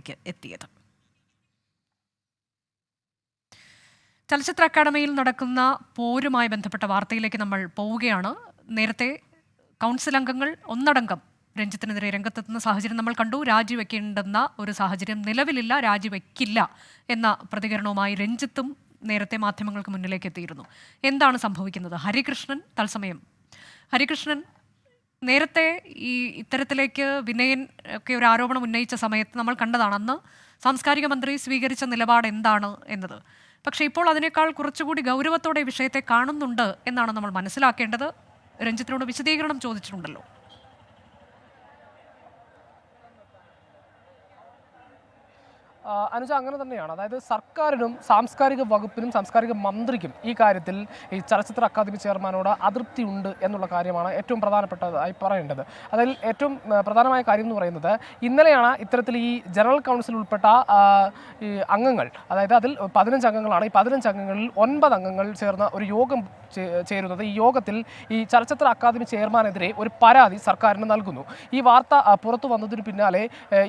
തീരുമാനത്തിലേക്ക് എത്തിയത്. ചലച്ചിത്ര അക്കാദമിയിൽ നടക്കുന്ന പോരുമായി ബന്ധപ്പെട്ട വാർത്തയിലേക്ക് നമ്മൾ പോവുകയാണ്. നേരത്തെ കൗൺസിൽ അംഗങ്ങൾ ഒന്നടങ്കം രഞ്ജിത്തിനെതിരെ രംഗത്തെത്തുന്ന സാഹചര്യം നമ്മൾ കണ്ടു. രാജിവെക്കേണ്ടെന്ന ഒരു സാഹചര്യം നിലവിലില്ല, രാജിവെക്കില്ല എന്ന പ്രതികരണവുമായി രഞ്ജിത്തും നേരത്തെ മാധ്യമങ്ങൾക്ക് മുന്നിലേക്ക് എത്തിയിരുന്നു. എന്താണ് സംഭവിക്കുന്നത്? ഹരികൃഷ്ണൻ തത്സമയം. ഹരികൃഷ്ണൻ, നേരത്തെ ഈ ഇത്തരത്തിലേക്ക് വിനയൻ ഒക്കെ ഒരു ആരോപണം ഉന്നയിച്ച സമയത്ത് നമ്മൾ കണ്ടതാണ് അന്ന് സാംസ്കാരിക മന്ത്രി സ്വീകരിച്ച നിലപാട് എന്താണ് എന്നത്. പക്ഷേ ഇപ്പോൾ അതിനേക്കാൾ കുറച്ചുകൂടി ഗൗരവത്തോടെ വിഷയത്തെ കാണുന്നുണ്ട് എന്നാണ് നമ്മൾ മനസ്സിലാക്കേണ്ടത്. രഞ്ജിത്തിനോട് വിശദീകരണം ചോദിച്ചിട്ടുണ്ടല്ലോ. അനുജ, അങ്ങനെ തന്നെയാണ്. അതായത് സർക്കാരിനും സാംസ്കാരിക വകുപ്പിനും സാംസ്കാരിക മന്ത്രിക്കും ഈ കാര്യത്തിൽ ഈ ചലച്ചിത്ര അക്കാദമി ചെയർമാനോട് അതൃപ്തി ഉണ്ട് എന്നുള്ള കാര്യമാണ് ഏറ്റവും പ്രധാനപ്പെട്ടതായി പറയേണ്ടത്. അതിൽ ഏറ്റവും പ്രധാനമായ കാര്യം എന്ന് പറയുന്നത്, ഇന്നലെയാണ് ഇത്തരത്തിൽ ഈ ജനറൽ കൗൺസിൽ ഉൾപ്പെട്ട ഈ അംഗങ്ങൾ, അതായത് അതിൽ 15 അംഗങ്ങളാണ്. ഈ 15 അംഗങ്ങളിൽ 9 അംഗങ്ങൾ ചേർന്ന ഒരു യോഗം ചേരുന്നത്. ഈ യോഗത്തിൽ ഈ ചലച്ചിത്ര അക്കാദമി ചെയർമാനെതിരെ ഒരു പരാതി സർക്കാരിന് നൽകുന്നു. ഈ വാർത്ത പുറത്തു വന്നതിന് പിന്നാലെ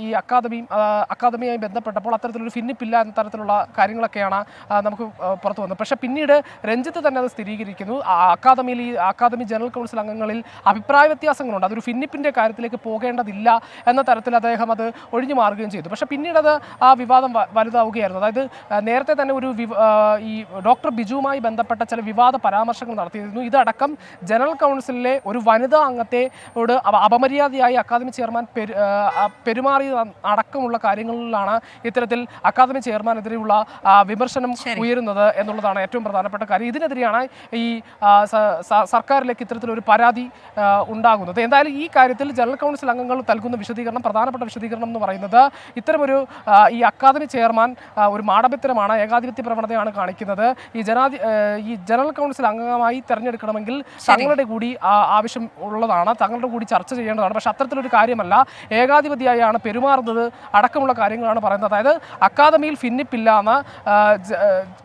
ഈ അക്കാദമിയുമായി ബന്ധപ്പെട്ടപ്പോൾ അത്തരത്തിലൊരു ഭിന്നിപ്പില്ല എന്ന തരത്തിലുള്ള കാര്യങ്ങളൊക്കെയാണ് നമുക്ക് പുറത്തു വന്നത്. പക്ഷേ പിന്നീട് രഞ്ജിത്ത് തന്നെ അത് സ്ഥിരീകരിക്കുന്നു. അക്കാദമി ജനറൽ കൗൺസിൽ അംഗങ്ങളിൽ അഭിപ്രായ വ്യത്യാസങ്ങളുണ്ട്, അതൊരു ഭിന്നിപ്പിൻ്റെ കാര്യത്തിലേക്ക് പോകേണ്ടതില്ല എന്ന തരത്തിൽ അദ്ദേഹം അത് ഒഴിഞ്ഞു മാറുകയും ചെയ്തു. പക്ഷേ പിന്നീട് അത് ആ വിവാദം വലുതാവുകയായിരുന്നു. അതായത് നേരത്തെ തന്നെ ഈ ഡോക്ടർ ബിജുവുമായി ബന്ധപ്പെട്ട ചില വിവാദ പരാമർശങ്ങൾ നടത്തിയിരുന്നു. ഇതടക്കം ജനറൽ കൗൺസിലിലെ ഒരു വനിതാ അംഗത്തോട് അപമര്യാദയായി അക്കാദമി ചെയർമാൻ പെരുമാറിയ അടക്കമുള്ള കാര്യങ്ങളിലാണ് ഇത്തരത്തിൽ അക്കാദമി ചെയർമാനെതിരെയുള്ള വിമർശനം ഉയരുന്നത് എന്നുള്ളതാണ് ഏറ്റവും പ്രധാനപ്പെട്ട കാര്യം. ഇതിനെതിരെയാണ് ഈ സർക്കാരിലേക്ക് ഇത്തരത്തിലൊരു പരാതി ഉണ്ടാകുന്നത്. എന്തായാലും ഈ കാര്യത്തിൽ ജനറൽ കൗൺസിൽ അംഗങ്ങൾ നൽകുന്ന പ്രധാനപ്പെട്ട വിശദീകരണം എന്ന് പറയുന്നത്, ഇത്തരമൊരു ഈ അക്കാദമി ചെയർമാൻ ഒരു മാടമ്യത്തരമാണ്, ഏകാധിപത്യ പ്രവണതയാണ് കാണിക്കുന്നത്. ഈ ജനറൽ കൗൺസിൽ അംഗമായി തെരഞ്ഞെടുക്കണമെങ്കിൽ തങ്ങളുടെ കൂടി ആവശ്യം ഉള്ളതാണ്, തങ്ങളുടെ കൂടി ചർച്ച ചെയ്യേണ്ടതാണ്. പക്ഷെ അത്തരത്തിലൊരു കാര്യമല്ല, ഏകാധിപതിയായാണ് പെരുമാറുന്നത് അടക്കമുള്ള കാര്യങ്ങളാണ് പറയുന്നത്. അതായത് അക്കാദമിയിൽ ഭിന്നിപ്പില്ല എന്ന്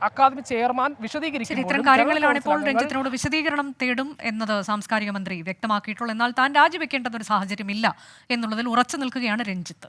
അക്കാദമി ചെയർമാൻ വിശദീകരിക്കുന്നു. ഇത്തരം കാര്യങ്ങളിലാണ് ഇപ്പോൾ രഞ്ജിത്തിനോട് വിശദീകരണം തേടും എന്നത് സാംസ്കാരിക മന്ത്രി വ്യക്തമാക്കിയിട്ടുള്ളൂ. എന്നാൽ താൻ രാജിവെക്കേണ്ടെന്നൊരു സാഹചര്യമില്ല എന്നുള്ളതിൽ ഉറച്ചു നിൽക്കുകയാണ് രഞ്ജിത്ത്.